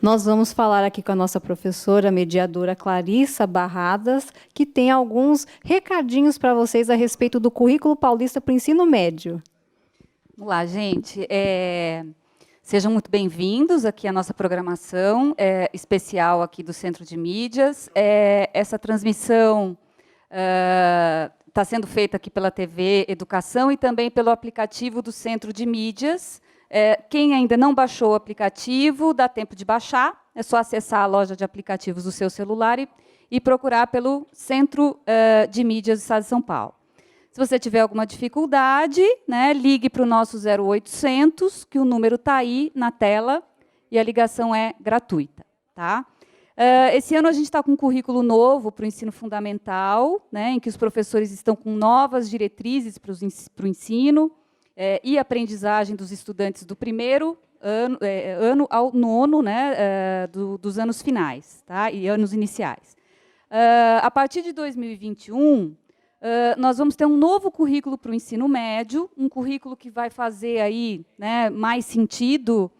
Nós vamos falar aqui com a nossa professora mediadora Clarissa Barradas, que tem alguns recadinhos para vocês a respeito do Currículo Paulista para o Ensino Médio. Vamos lá, gente. Sejam muito bem-vindos aqui à nossa programação especial aqui do Centro de Mídias. Essa transmissão está sendo feita aqui pela TV Educação e também pelo aplicativo do Centro de Mídias. Quem ainda não baixou o aplicativo, dá tempo de baixar. É só acessar a loja de aplicativos do seu celular e procurar pelo Centro de Mídias do Estado de São Paulo. Se você tiver alguma dificuldade, né, ligue para o nosso 0800, que o número está aí na tela, e a ligação é gratuita. Tá? Esse ano a gente está com um currículo novo para o ensino fundamental, né, em que os professores estão com novas diretrizes para o ensino e aprendizagem dos estudantes do primeiro ano ao nono, né, dos anos finais, tá, e anos iniciais. A partir de 2021, nós vamos ter um novo currículo para o ensino médio, um currículo que vai fazer aí, né, mais sentido,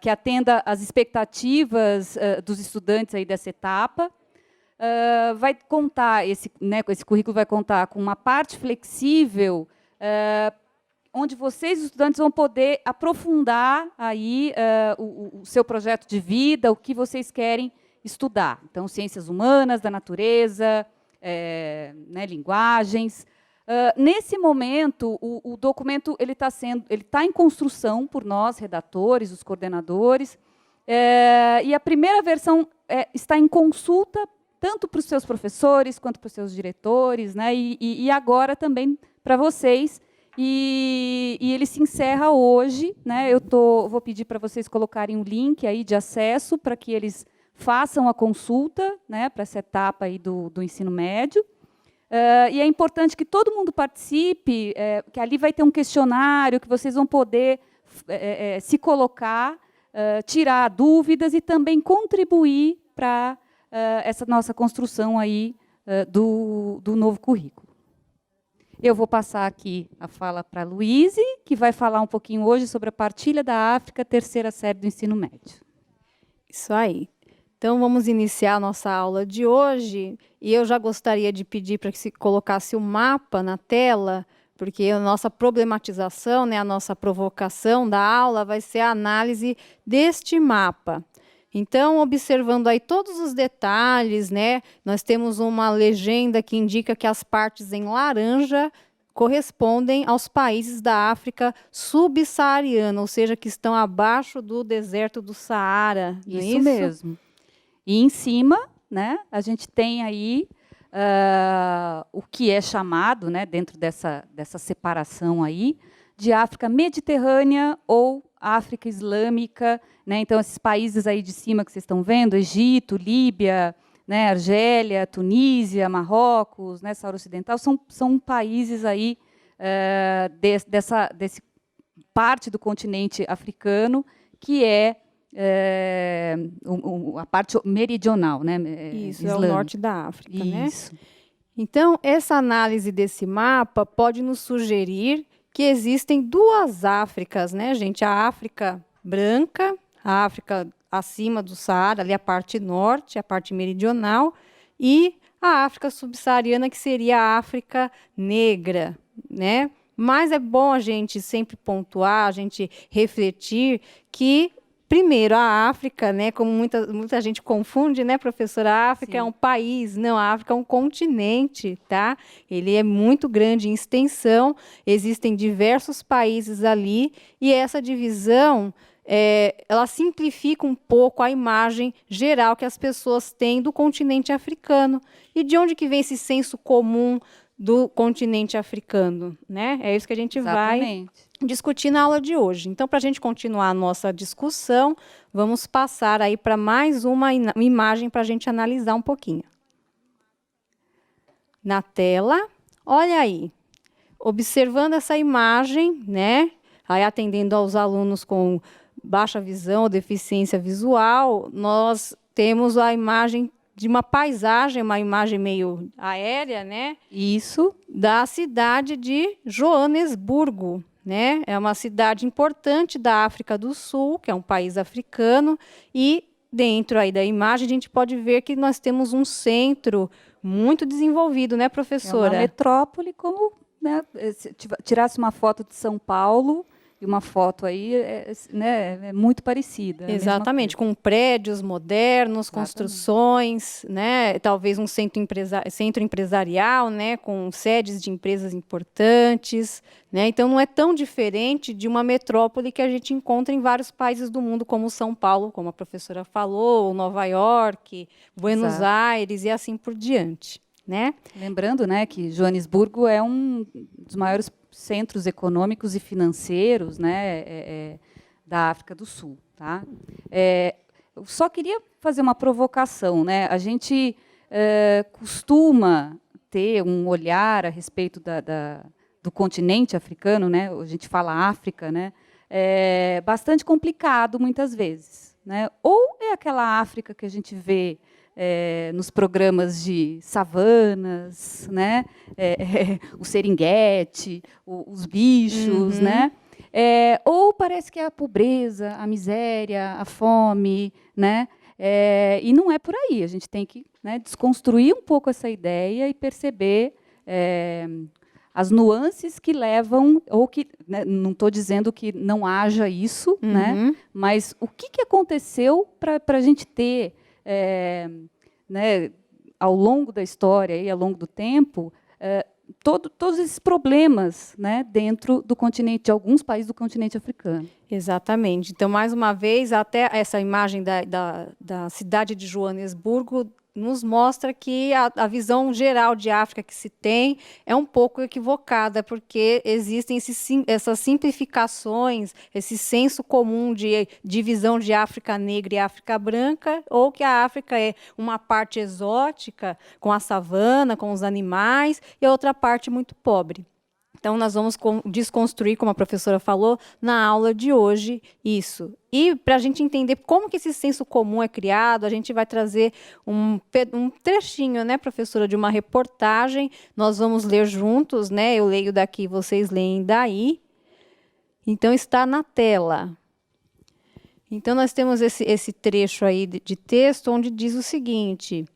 que atenda às expectativas dos estudantes aí dessa etapa. Vai contar, esse currículo vai contar com uma parte flexível, onde vocês, estudantes, vão poder aprofundar aí o seu projeto de vida, o que vocês querem estudar. Então, ciências humanas, da natureza, né, linguagens. Nesse momento, o documento ele está em construção por nós, redatores, os coordenadores, e a primeira versão está em consulta tanto para os seus professores quanto para os seus diretores, né, e agora também para vocês. E ele se encerra hoje, né? Vou pedir para vocês colocarem um link aí de acesso para que eles façam a consulta, né, para essa etapa aí do ensino médio. E é importante que todo mundo participe, que ali vai ter um questionário que vocês vão poder se colocar, tirar dúvidas e também contribuir para essa nossa construção aí do novo currículo. Eu vou passar aqui a fala para a Luíse, que vai falar um pouquinho hoje sobre a partilha da África, terceira série do ensino médio. Isso aí. Então, vamos iniciar a nossa aula de hoje. E eu já gostaria de pedir para que se colocasse o mapa na tela, porque a nossa problematização, né, a nossa provocação da aula vai ser a análise deste mapa. Então, observando aí todos os detalhes, né, nós temos uma legenda que indica que as partes em laranja correspondem aos países da África subsaariana, ou seja, que estão abaixo do deserto do Saara. Isso mesmo. E em cima, né, a gente tem aí o que é chamado, né, dentro dessa separação aí, de África mediterrânea ou África islâmica, né? Então, esses países aí de cima que vocês estão vendo, Egito, Líbia, né, Argélia, Tunísia, Marrocos, né, Saara Ocidental, são países aí desse parte do continente africano que a parte meridional, né? Isso, islâmica. É o norte da África, Isso. Né? Então, essa análise desse mapa pode nos sugerir que existem duas Áfricas, né, gente? A África branca, a África acima do Saara, ali a parte norte, a parte meridional, e a África subsaariana, que seria a África negra, né? Mas é bom a gente sempre pontuar, a gente refletir que, primeiro, a África, né, como muita gente confunde, né, professora? A África é um país, não, a África é um continente, tá? Ele é muito grande em extensão, existem diversos países ali, e essa divisão, ela simplifica um pouco a imagem geral que as pessoas têm do continente africano. E de onde que vem esse senso comum do continente africano, né? É isso que a gente vai discutir na aula de hoje. Então, para a gente continuar a nossa discussão, vamos passar aí para mais uma imagem para a gente analisar um pouquinho. Na tela, olha aí, observando essa imagem, né? Aí atendendo aos alunos com baixa visão ou deficiência visual, nós temos a imagem de uma paisagem, uma imagem meio aérea, né? Isso. Da cidade de Joanesburgo, né? É uma cidade importante da África do Sul, que é um país africano, e dentro aí da imagem a gente pode ver que nós temos um centro muito desenvolvido, né, É uma professora? metrópole como, né, se tirasse uma foto de São Paulo e uma foto aí, né, é muito parecida. Exatamente, com prédios modernos, Exatamente. construções, né, talvez um centro empresarial, né, com sedes de empresas importantes, né, então não é tão diferente de uma metrópole que a gente encontra em vários países do mundo, como São Paulo, como a professora falou, ou Nova York, Buenos Exato. Aires e assim por diante, né? Lembrando, né, que Joanesburgo é um dos maiores centros econômicos e financeiros, né, da África do Sul. Tá? Eu só queria fazer uma provocação. Né? A gente costuma ter um olhar a respeito do continente africano, né? A gente fala África, né? Bastante complicado muitas vezes. Né? Ou é aquela África que a gente vê nos programas de savanas, né? O seringuete, os bichos, Uhum. né? Ou parece que é a pobreza, a miséria, a fome, né? E não é por aí. A gente tem que, né, desconstruir um pouco essa ideia e perceber as nuances que levam, ou que, né, não estou dizendo que não haja isso, né? Mas o que aconteceu para a gente ter né, ao longo da história e ao longo do tempo, todos esses problemas, né, dentro do continente, de alguns países do continente africano. Exatamente. Então, mais uma vez, até essa imagem da cidade de Joanesburgo nos mostra que a visão geral de África que se tem é um pouco equivocada, porque existem essas simplificações, esse senso comum de divisão de África negra e África branca, ou que a África é uma parte exótica, com a savana, com os animais, e a outra parte muito pobre. Então, nós vamos desconstruir, como a professora falou, na aula de hoje, isso. E, para a gente entender como que esse senso comum é criado, a gente vai trazer um trechinho, né, professora, de uma reportagem. Nós vamos ler juntos, né? Eu leio daqui, vocês leem daí. Então, está na tela. Então, nós temos esse trecho aí de texto, onde diz o seguinte: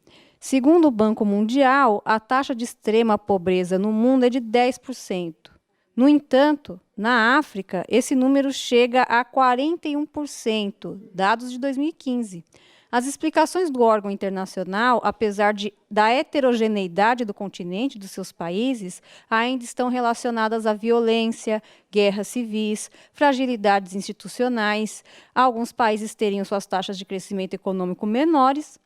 segundo o Banco Mundial, a taxa de extrema pobreza no mundo é de 10%. No entanto, na África, esse número chega a 41%, dados de 2015. As explicações do órgão internacional, apesar da heterogeneidade do continente, dos seus países, ainda estão relacionadas à violência, guerras civis, fragilidades institucionais. Alguns países teriam suas taxas de crescimento econômico menores,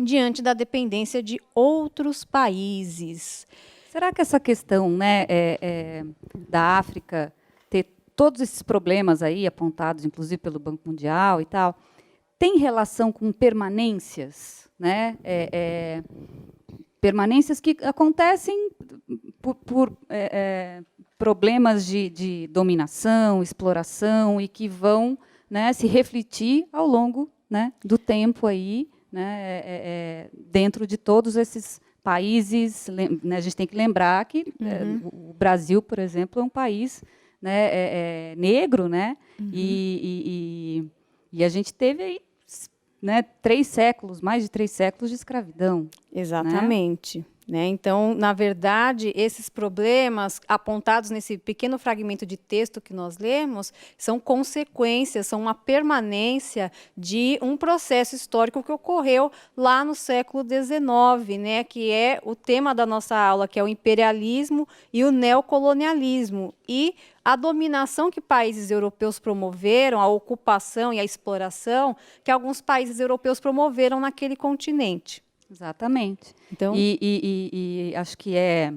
diante da dependência de outros países. Será que essa questão, né, da África ter todos esses problemas aí apontados, inclusive pelo Banco Mundial e tal, tem relação com permanências, né? Permanências que acontecem por problemas de dominação, exploração, e que vão, né, se refletir ao longo, né, do tempo aí, né, dentro de todos esses países. Né, a gente tem que lembrar que o Brasil, por exemplo, é um país, né, negro, né, e a gente teve aí, né, mais de 3 séculos de escravidão. Exatamente. Né? Então, na verdade, esses problemas apontados nesse pequeno fragmento de texto que nós lemos são consequências, são uma permanência de um processo histórico que ocorreu lá no século XIX, né? Que é o tema da nossa aula, que é o imperialismo e o neocolonialismo. E a dominação que países europeus promoveram, a ocupação e a exploração que alguns países europeus promoveram naquele continente. Exatamente. Então, e acho que é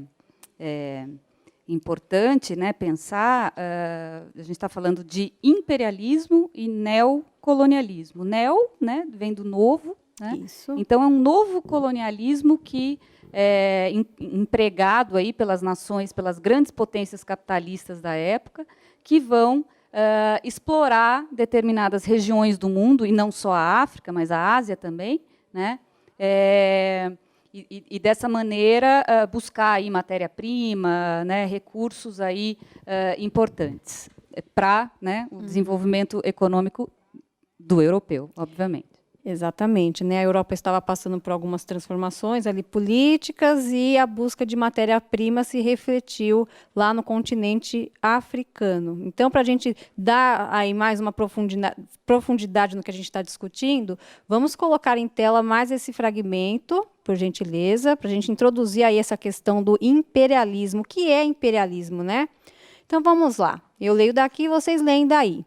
importante, né, pensar, a gente está falando de imperialismo e neocolonialismo. Neo, né, vem do novo, né? Isso. Então é um novo colonialismo que é empregado aí pelas nações, pelas grandes potências capitalistas da época, que vão explorar determinadas regiões do mundo, e não só a África, mas a Ásia também, né? e dessa maneira buscar aí matéria-prima, né, recursos aí importantes para, né, o desenvolvimento econômico do europeu, obviamente. Exatamente, né? A Europa estava passando por algumas transformações ali políticas e a busca de matéria-prima se refletiu lá no continente africano. Então, para a gente dar aí mais uma profundidade no que a gente está discutindo, vamos colocar em tela mais esse fragmento, por gentileza, para a gente introduzir aí essa questão do imperialismo. O que é imperialismo, né? Então, vamos lá. Eu leio daqui, vocês leem daí.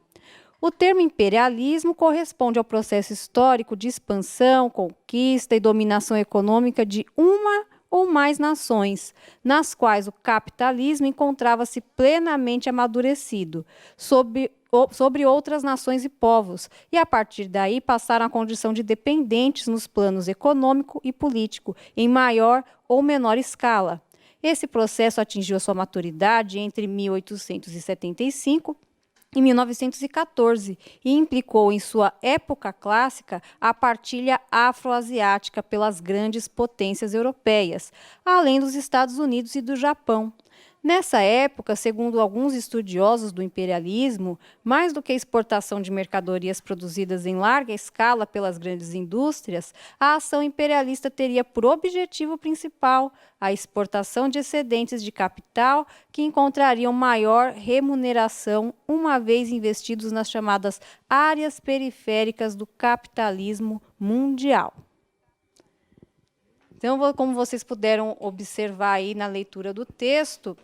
O termo imperialismo corresponde ao processo histórico de expansão, conquista e dominação econômica de uma ou mais nações, nas quais o capitalismo encontrava-se plenamente amadurecido sobre outras nações e povos, e a partir daí passaram à condição de dependentes nos planos econômico e político, em maior ou menor escala. Esse processo atingiu a sua maturidade entre 1875 em 1914, e implicou em sua época clássica a partilha afroasiática pelas grandes potências europeias, além dos Estados Unidos e do Japão. Nessa época, segundo alguns estudiosos do imperialismo, mais do que a exportação de mercadorias produzidas em larga escala pelas grandes indústrias, a ação imperialista teria por objetivo principal a exportação de excedentes de capital que encontrariam maior remuneração uma vez investidos nas chamadas áreas periféricas do capitalismo mundial. Então, como vocês puderam observar aí na leitura do texto,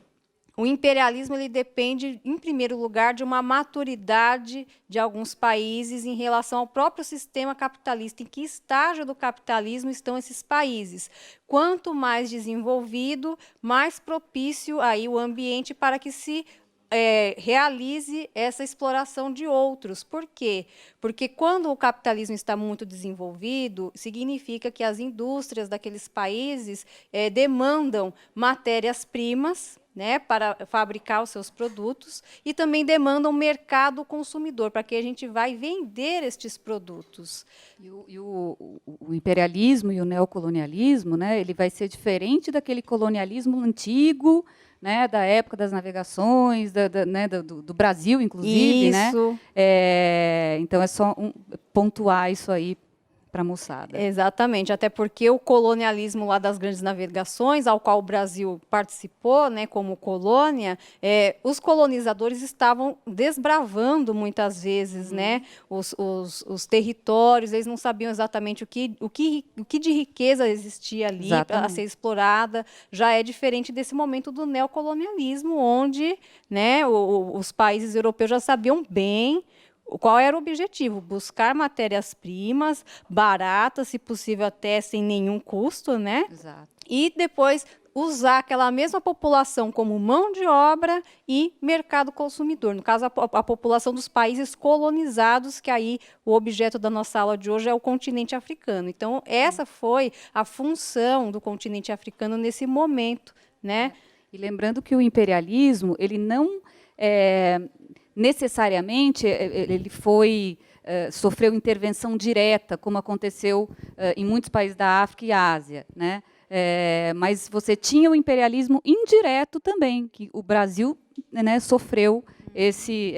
o imperialismo ele depende, em primeiro lugar, de uma maturidade de alguns países em relação ao próprio sistema capitalista. Em que estágio do capitalismo estão esses países? Quanto mais desenvolvido, mais propício aí o ambiente para que se realize essa exploração de outros. Por quê? Porque quando o capitalismo está muito desenvolvido, significa que as indústrias daqueles países demandam matérias-primas, né, para fabricar os seus produtos, e também demandam mercado consumidor, para que a gente vai vender estes produtos. O imperialismo e o neocolonialismo, né, ele vai ser diferente daquele colonialismo antigo, né, da época das navegações, né, do Brasil, inclusive. Isso. Né? Então, é só pontuar isso aí para a moçada. Exatamente, até porque o colonialismo lá das grandes navegações, ao qual o Brasil participou, né, como colônia, os colonizadores estavam desbravando muitas vezes, né, os territórios, eles não sabiam exatamente o que de riqueza existia ali a ser explorada. Já é diferente desse momento do neocolonialismo, onde, né, os países europeus já sabiam bem qual era o objetivo? Buscar matérias-primas baratas, se possível até sem nenhum custo, né? Exato. E depois usar aquela mesma população como mão de obra e mercado consumidor. No caso, a população dos países colonizados, que aí o objeto da nossa aula de hoje é o continente africano. Então, essa foi a função do continente africano nesse momento, né? E lembrando que o imperialismo, ele não necessariamente ele sofreu intervenção direta, como aconteceu em muitos países da África e Ásia, né? Mas você tinha o imperialismo indireto também, que o Brasil, né, sofreu esse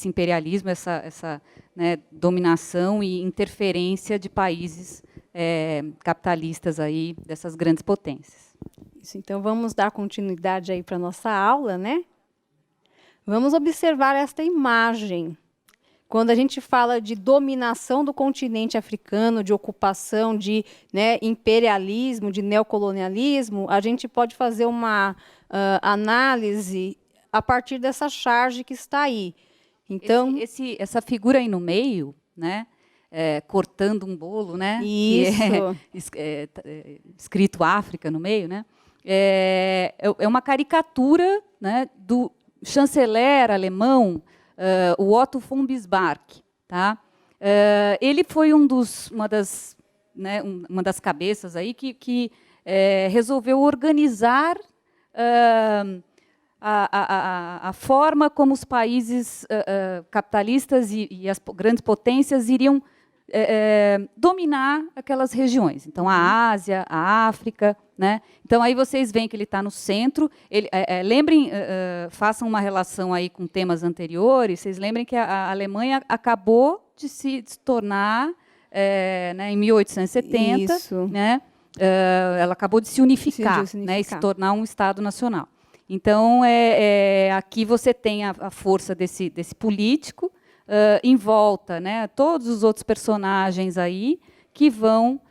imperialismo, essa né, dominação e interferência de países capitalistas aí, dessas grandes potências. Isso, então vamos dar continuidade aí para a nossa aula, né? Vamos observar esta imagem. Quando a gente fala de dominação do continente africano, de ocupação, de imperialismo, de neocolonialismo, a gente pode fazer uma análise a partir dessa charge que está aí. Então, essa figura aí no meio, né, cortando um bolo, né, isso. Que escrito África no meio, né, é uma caricatura, né, do chanceler alemão, o Otto von Bismarck, tá? Ele foi uma das cabeças aí que resolveu organizar a forma como os países capitalistas e as grandes potências iriam dominar aquelas regiões. Então, a Ásia, a África, né? Então, aí vocês veem que ele está no centro. Lembrem, façam uma relação aí com temas anteriores. Vocês lembrem que a Alemanha acabou de se tornar, né, em 1870, Isso. né? Ela acabou de se unificar, né, e se tornar um Estado nacional. Então, aqui você tem a força desse político, em volta, né, todos os outros personagens aí que vão,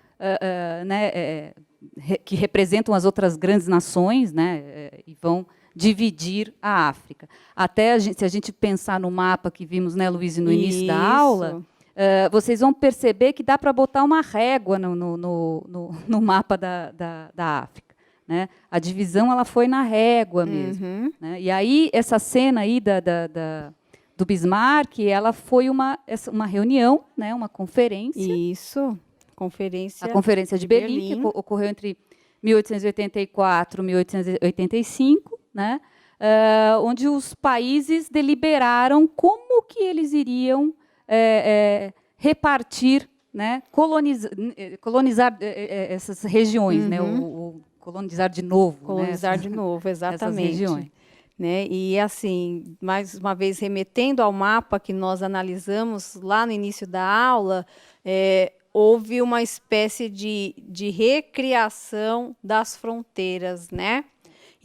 né, que representam as outras grandes nações, né, e vão dividir a África. Até se a gente pensar no mapa que vimos, né, Luiz, no início da aula, vocês vão perceber que dá para botar uma régua no mapa da África. Né? A divisão ela foi na régua mesmo. Né? E aí, essa cena aí do Bismarck, ela foi uma reunião, né, uma conferência. Isso, conferência. A Conferência de Berlim, que ocorreu entre 1884 e 1885, né, onde os países deliberaram como que eles iriam repartir, né, colonizar essas regiões, né, colonizar de novo. Colonizar, né, de novo, exatamente. Essas regiões. Né? E, assim, mais uma vez, remetendo ao mapa que nós analisamos lá no início da aula, houve uma espécie de recriação das fronteiras, né?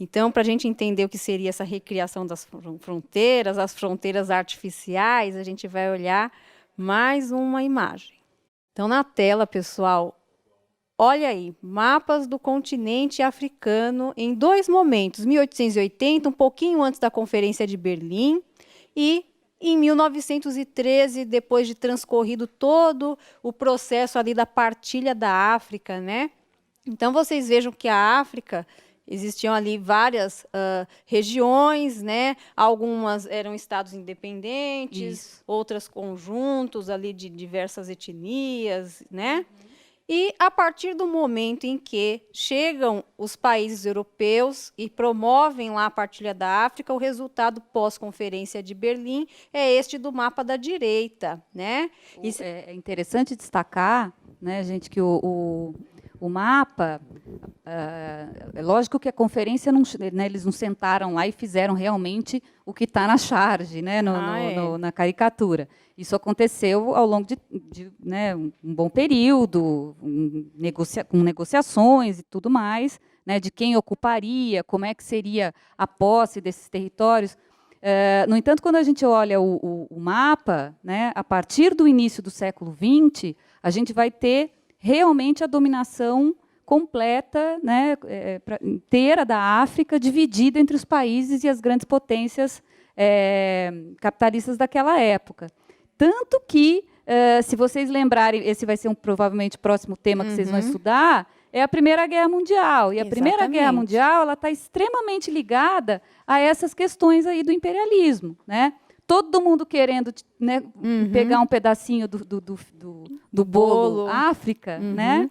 Então, para a gente entender o que seria essa recriação das fronteiras, as fronteiras artificiais, a gente vai olhar mais uma imagem. Então, na tela, pessoal, olha aí, mapas do continente africano em 2 momentos, 1880, um pouquinho antes da Conferência de Berlim, e em 1913, depois de transcorrido todo o processo ali da partilha da África, né? Então, vocês vejam que a África, existiam ali várias regiões, né? Algumas eram estados independentes, outras conjuntos ali de diversas etnias, né? E, a partir do momento em que chegam os países europeus e promovem lá a partilha da África, o resultado pós-conferência de Berlim é este do mapa da direita, né? Isso é interessante destacar, né, gente, que o mapa, é lógico que a conferência, né, eles não sentaram lá e fizeram realmente o que está na charge, né, na caricatura. Isso aconteceu ao longo de né, um bom período, com negociações e tudo mais, né, de quem ocuparia, como é que seria a posse desses territórios. No entanto, quando a gente olha o mapa, né, a partir do início do século XX, a gente vai ter realmente a dominação completa, né, inteira da África, dividida entre os países e as grandes potências capitalistas daquela época. Tanto que, se vocês lembrarem, esse vai ser provavelmente o próximo tema que vocês vão estudar, é a Primeira Guerra Mundial. E a Primeira Guerra Mundial está extremamente ligada a essas questões aí do imperialismo, né? Todo mundo querendo, né, pegar um pedacinho do bolo África, né?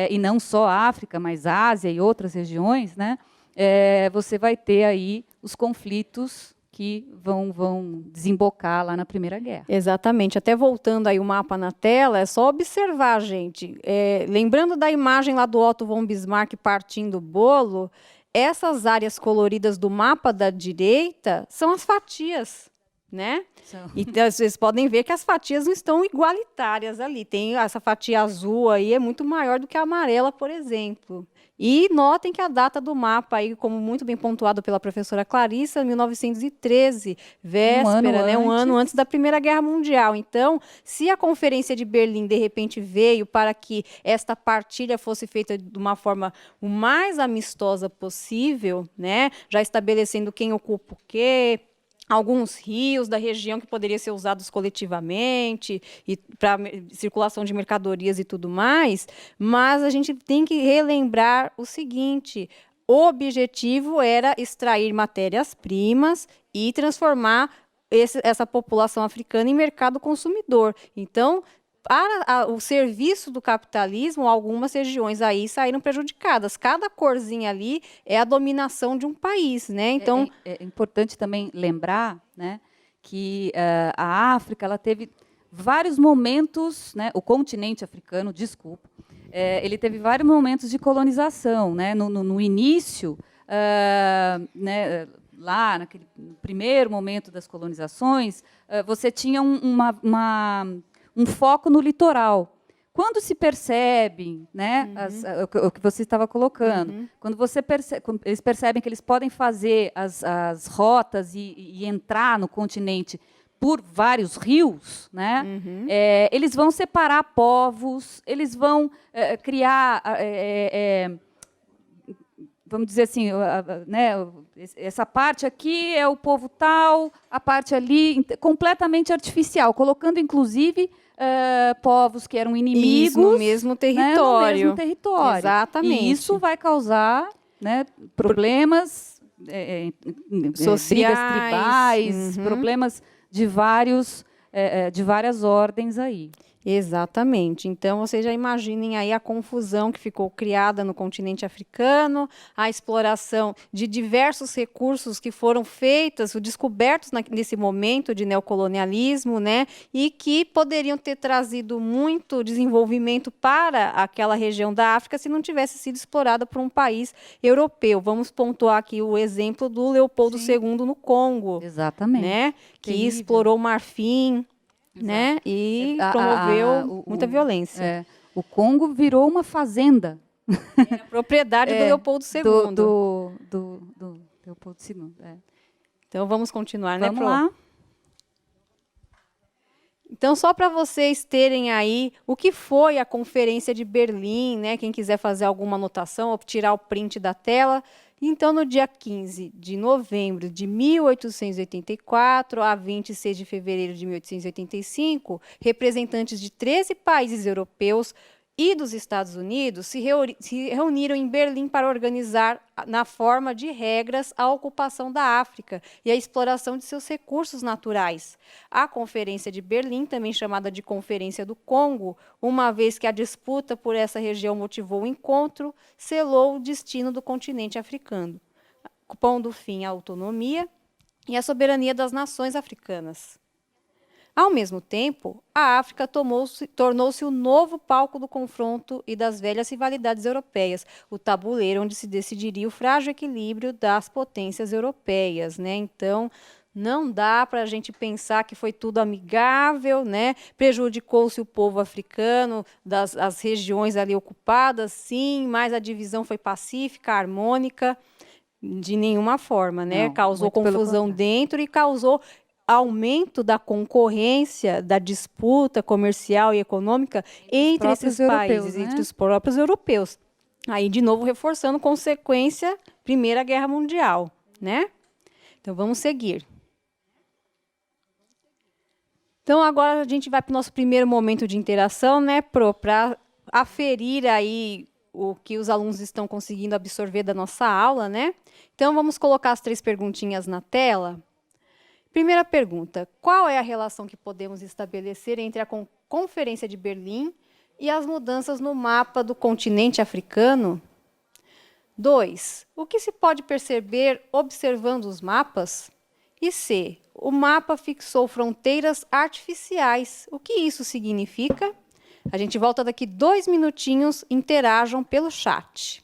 E não só África, mas Ásia e outras regiões, né? Você vai ter aí os conflitos que vão desembocar lá na Primeira Guerra. Exatamente. Até voltando aí o mapa na tela, é só observar, gente. Lembrando da imagem lá do Otto von Bismarck partindo o bolo, essas áreas coloridas do mapa da direita são as fatias, né? E vocês podem ver que as fatias não estão igualitárias ali. Tem essa fatia azul aí, é muito maior do que a amarela, por exemplo. E notem que a data do mapa, aí, como muito bem pontuado pela professora Clarissa, 1913, véspera, um ano antes da Primeira Guerra Mundial. Então, se a Conferência de Berlim, de repente, veio para que esta partilha fosse feita de uma forma o mais amistosa possível, né, já estabelecendo quem ocupa o quê, alguns rios da região que poderiam ser usados coletivamente e para circulação de mercadorias e tudo mais, mas a gente tem que relembrar o seguinte: o objetivo era extrair matérias-primas e transformar essa população africana em mercado consumidor. Então, para o serviço do capitalismo, algumas regiões aí saíram prejudicadas. Cada corzinha ali é a dominação de um país, né? Então, é importante também lembrar, né, que a África ela teve vários momentos, né, o continente africano, desculpa, ele teve vários momentos de colonização, né, no início, né, lá no primeiro momento das colonizações, você tinha um foco no litoral. Quando se percebe, né, o que você estava colocando, quando eles percebem que eles podem fazer as rotas e entrar no continente por vários rios, né, eles vão separar povos, eles vão criar, vamos dizer assim, né, essa parte aqui é o povo tal, a parte ali, completamente artificial, colocando, inclusive, povos que eram inimigos. Isso, no mesmo território. Né, no mesmo território. Exatamente. E isso vai causar, né, problemas, sociais, brigas tribais, problemas de várias ordens aí. Exatamente. Então, vocês já imaginem aí a confusão que ficou criada no continente africano, a exploração de diversos recursos que foram feitos, descobertos nesse momento de neocolonialismo, né, e que poderiam ter trazido muito desenvolvimento para aquela região da África se não tivesse sido explorada por um país europeu. Vamos pontuar aqui o exemplo do Leopoldo II no Congo. Exatamente. Né, que explorou o marfim, né? E promoveu muita violência. O Congo virou uma fazenda. Era propriedade do Leopoldo II. Do Leopoldo II. Então vamos continuar, Vamos né, Pro? lá. Então, só para vocês terem aí o que foi a Conferência de Berlim, né? Quem quiser fazer alguma anotação ou tirar o print da tela. Então, no dia 15 de novembro de 1884 a 26 de fevereiro de 1885, representantes de 13 países europeus e dos Estados Unidos se reuniram em Berlim para organizar, na forma de regras, a ocupação da África e a exploração de seus recursos naturais. A Conferência de Berlim, também chamada de Conferência do Congo, uma vez que a disputa por essa região motivou o encontro, selou o destino do continente africano, pondo fim à autonomia e à soberania das nações africanas. Ao mesmo tempo, a África tornou-se o novo palco do confronto e das velhas rivalidades europeias, o tabuleiro onde se decidiria o frágil equilíbrio das potências europeias, né? Então, não dá para a gente pensar que foi tudo amigável, né? Prejudicou-se o povo africano, as regiões ali ocupadas, sim, mas a divisão foi pacífica, harmônica, de nenhuma forma, né? Não, causou muito pelo confusão contrário. dentro e causou aumento da concorrência, da disputa comercial e econômica entre esses países, né? entre os próprios europeus. Aí, de novo, reforçando consequência, Primeira Guerra Mundial, né? Então, vamos seguir. Então, agora a gente vai para o nosso primeiro momento de interação, né, Pro, para aferir aí o que os alunos estão conseguindo absorver da nossa aula, né? Então, vamos colocar as 3 perguntinhas na tela. Primeira pergunta: qual é a relação que podemos estabelecer entre a Conferência de Berlim e as mudanças no mapa do continente africano? 2. O que se pode perceber observando os mapas? E C. O mapa fixou fronteiras artificiais. O que isso significa? A gente volta daqui 2 minutinhos, interajam pelo chat.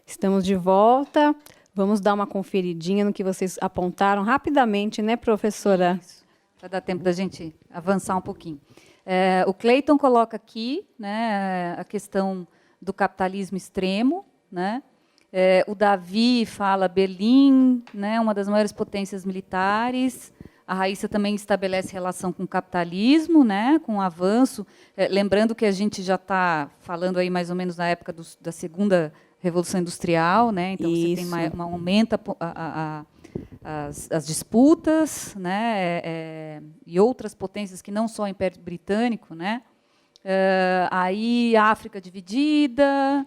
Estamos de volta. Vamos dar uma conferidinha no que vocês apontaram rapidamente, né, professora? Para dar tempo da gente avançar um pouquinho. O Clayton coloca aqui, né, a questão do capitalismo extremo, né? O Davi fala Berlim, né, uma das maiores potências militares. A Raíssa também estabelece relação com o capitalismo, né, com o avanço. Lembrando que a gente já está falando aí mais ou menos na época da segunda Revolução Industrial, né? Então você tem aumenta as disputas, né? E outras potências que não só o Império Britânico, né? Aí a África dividida,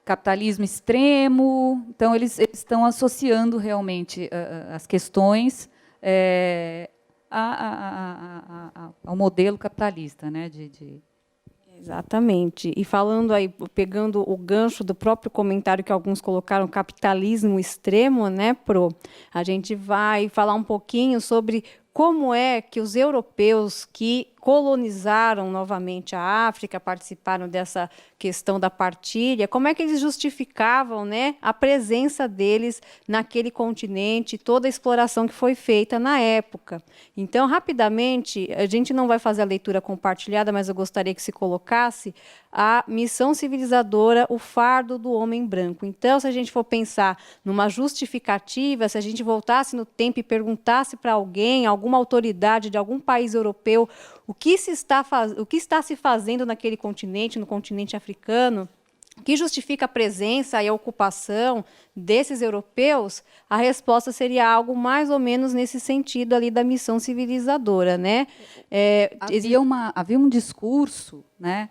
capitalismo extremo. Então eles estão associando realmente as questões ao modelo capitalista, né? Exatamente. E falando aí, pegando o gancho do próprio comentário que alguns colocaram, capitalismo extremo, né, a gente vai falar um pouquinho sobre como é que os europeus que colonizaram novamente a África, participaram dessa questão da partilha, como é que eles justificavam, né, a presença deles naquele continente, toda a exploração que foi feita na época. Então, rapidamente, a gente não vai fazer a leitura compartilhada, mas eu gostaria que se colocasse a missão civilizadora, o fardo do homem branco. Então, se a gente for pensar numa justificativa, se a gente voltasse no tempo e perguntasse para alguém, alguma autoridade de algum país europeu, o que está se fazendo naquele continente, no continente africano, que justifica a presença e a ocupação desses europeus, a resposta seria algo mais ou menos nesse sentido ali da missão civilizadora, né? Havia um discurso, né,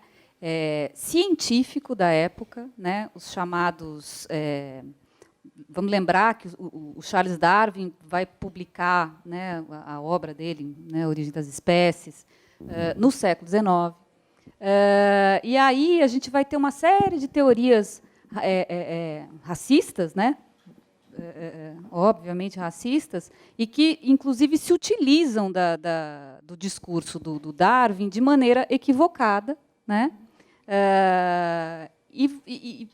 científico da época, né, os chamados... vamos lembrar que o Charles Darwin vai publicar, né, a obra dele, né, A Origem das Espécies, no século XIX. E aí a gente vai ter uma série de teorias racistas, né? Obviamente racistas, e que, inclusive, se utilizam do discurso do Darwin de maneira equivocada, né? E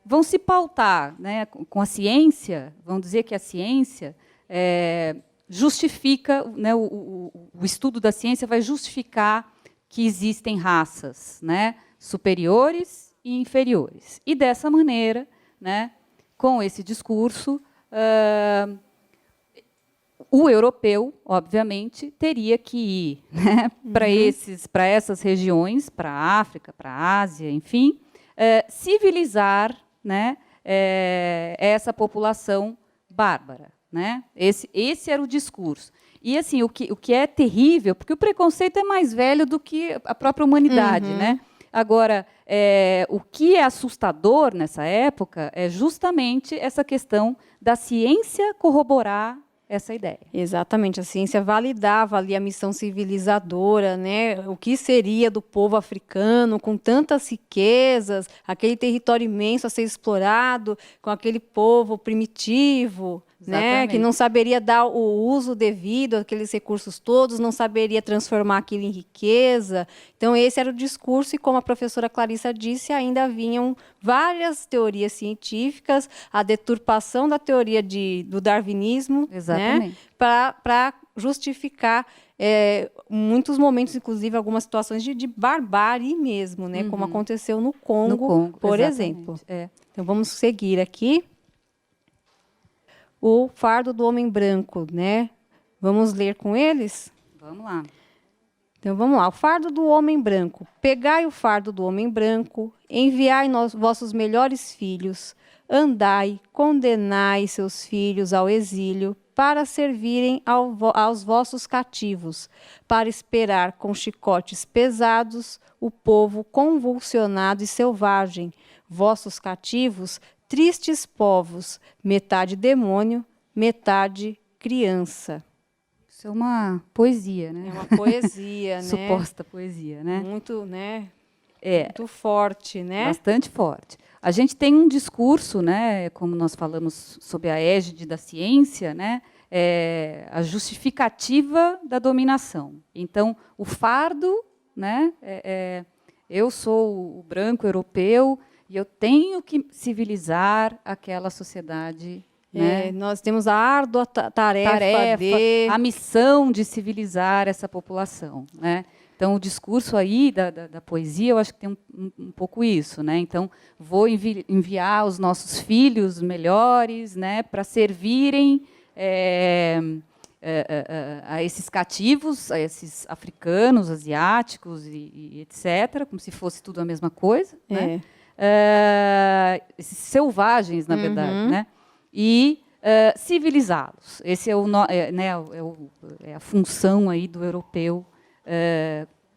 vão se pautar, né, com a ciência, vão dizer que a ciência justifica, né, o estudo da ciência vai justificar que existem raças, né, superiores e inferiores. E, dessa maneira, né, com esse discurso, o europeu, obviamente, teria que ir, né, para essas regiões, para a África, para a Ásia, enfim, civilizar, né, essa população bárbara, né? Esse era o discurso. E assim, o que é terrível, porque o preconceito é mais velho do que a própria humanidade, né? Agora, o que é assustador nessa época é justamente essa questão da ciência corroborar essa ideia. Exatamente, a ciência validava ali a missão civilizadora, né? O que seria do povo africano com tantas riquezas, aquele território imenso a ser explorado, com aquele povo primitivo, né? Que não saberia dar o uso devido àqueles recursos todos, não saberia transformar aquilo em riqueza. Então, esse era o discurso, e como a professora Clarissa disse, ainda haviam várias teorias científicas, a deturpação da teoria do darwinismo, né? Para justificar muitos momentos, inclusive algumas situações de barbárie mesmo, né? Como aconteceu no Congo, por exemplo. Então, vamos seguir aqui. O fardo do homem branco, né? Vamos ler com eles? Vamos lá. Então, vamos lá. O fardo do homem branco. Pegai o fardo do homem branco, enviai vossos melhores filhos, andai, condenai seus filhos ao exílio, para servirem aos vossos cativos, para esperar com chicotes pesados o povo convulsionado e selvagem, vossos cativos, tristes povos, metade demônio, metade criança. Isso é uma poesia, né? É uma poesia, né? Suposta poesia, né? Muito, né? Muito forte, né? Bastante forte. A gente tem um discurso, né? Como nós falamos sob a égide da ciência, né? A justificativa da dominação. Então, o fardo, né? Eu sou o branco europeu. e eu tenho que civilizar aquela sociedade. Né? Nós temos a árdua tarefa de... a missão de civilizar essa população. Né? Então, o discurso aí da poesia, eu acho que tem um pouco isso. Né? Então, vou enviar os nossos filhos melhores, né, para servirem a esses cativos, a esses africanos, asiáticos e etc., como se fosse tudo a mesma coisa. Né? Esses selvagens, na verdade. Né? E civilizá-los. Esse é a função aí do europeu,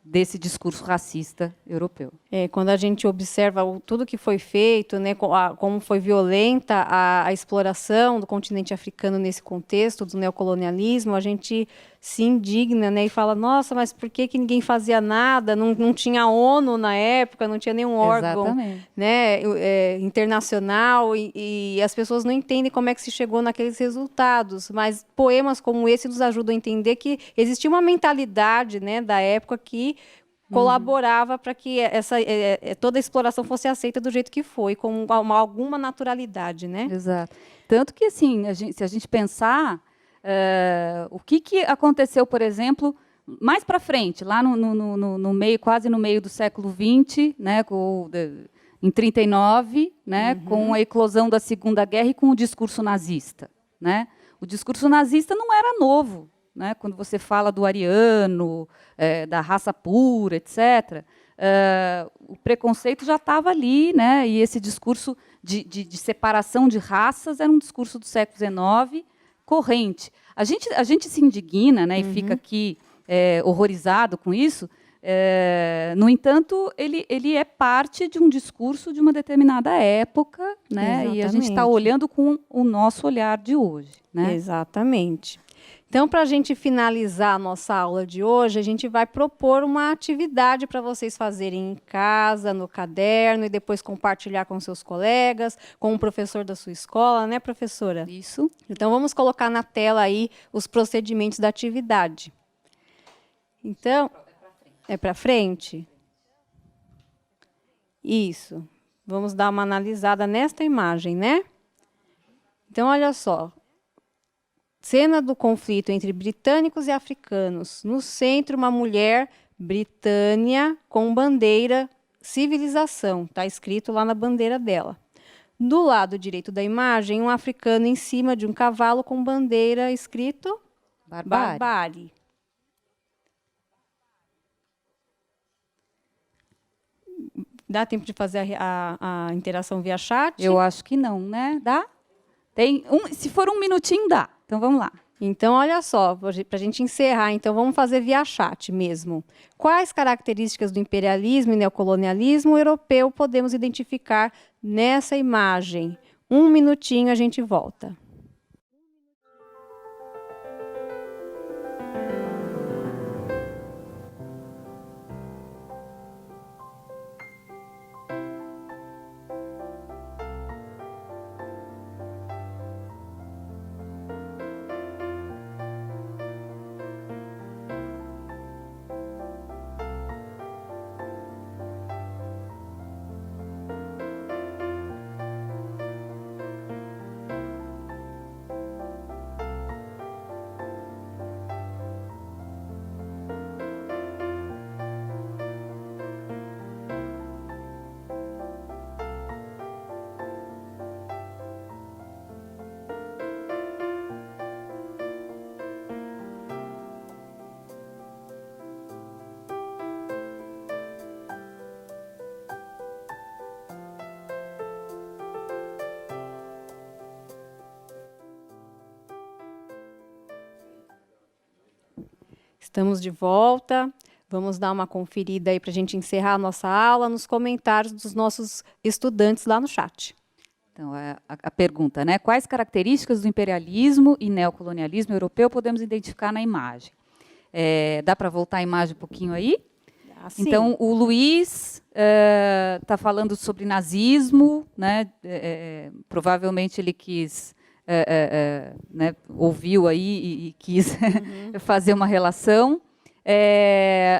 desse discurso racista europeu. Quando a gente observa tudo que foi feito, né, como foi violenta a exploração do continente africano nesse contexto do neocolonialismo, a gente se indigna, né, e fala, nossa, mas por que ninguém fazia nada? Não tinha ONU na época, não tinha nenhum órgão, né, internacional, e as pessoas não entendem como é que se chegou naqueles resultados. Mas poemas como esse nos ajudam a entender que existia uma mentalidade, né, da época que colaborava para que toda a exploração fosse aceita do jeito que foi, com alguma naturalidade, né? Exato. Tanto que, assim, se a gente pensar, o que aconteceu, por exemplo, mais para frente, lá no meio, quase no meio do século XX, né, em 1939, né, com a eclosão da Segunda Guerra e com o discurso nazista. Né? O discurso nazista não era novo. Né, quando você fala do ariano, da raça pura, etc., o preconceito já estava ali, né, e esse discurso de separação de raças era um discurso do século XIX corrente. A gente se indigna, né, e fica aqui horrorizado com isso. No entanto, ele é parte de um discurso de uma determinada época, né, e a gente está olhando com o nosso olhar de hoje. Né? Exatamente. Então, para a gente finalizar a nossa aula de hoje, a gente vai propor uma atividade para vocês fazerem em casa, no caderno, e depois compartilhar com seus colegas, com o professor da sua escola, né, professora? Isso. Então, vamos colocar na tela aí os procedimentos da atividade. Então, é para frente? Isso. Vamos dar uma analisada nesta imagem, né? Então, olha só. Cena do conflito entre britânicos e africanos. No centro, uma mulher britânia com bandeira civilização. Está escrito lá na bandeira dela. Do lado direito da imagem, um africano em cima de um cavalo com bandeira escrito barbárie. Dá tempo de fazer a interação via chat? Eu acho que não, né? Dá? Se for um minutinho, dá. Então, vamos lá. Então, olha só, para a gente encerrar, então, vamos fazer via chat mesmo. Quais características do imperialismo e neocolonialismo europeu podemos identificar nessa imagem? Um minutinho, a gente volta. Estamos de volta. Vamos dar uma conferida aí para a gente encerrar a nossa aula nos comentários dos nossos estudantes lá no chat. Então, a pergunta, né? Quais características do imperialismo e neocolonialismo europeu podemos identificar na imagem? Dá para voltar a imagem um pouquinho aí? Então, o Luiz está falando sobre nazismo, né? Provavelmente ele quis... né, ouviu aí e quis fazer uma relação.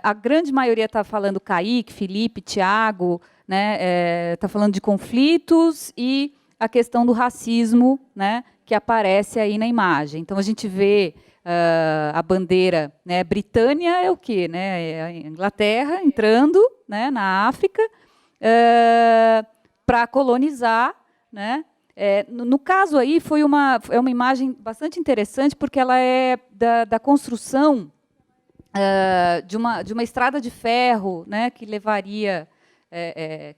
A grande maioria está falando Kaique, Felipe, Tiago, né? Está falando de conflitos e a questão do racismo, né, que aparece aí na imagem. Então, a gente vê a bandeira, né, Britânia é o quê? Né? É a Inglaterra entrando, né, na África para colonizar, né? No caso aí, é uma imagem bastante interessante, porque ela é da construção de uma estrada de ferro, né, que levaria...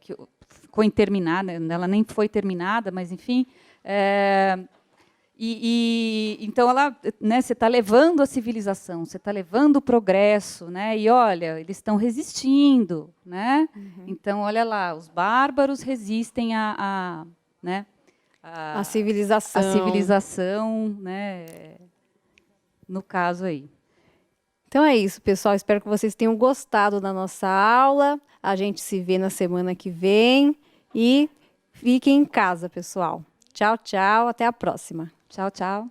que ficou interminada, ela nem foi terminada, mas, enfim... então, né, você está levando a civilização, você está levando o progresso, né? E, olha, eles estão resistindo, né? Então, olha lá, os bárbaros resistem né, a civilização. A civilização, né, no caso aí. Então é isso, pessoal. Espero que vocês tenham gostado da nossa aula. A gente se vê na semana que vem. E fiquem em casa, pessoal. Tchau, tchau. Até a próxima. Tchau, tchau.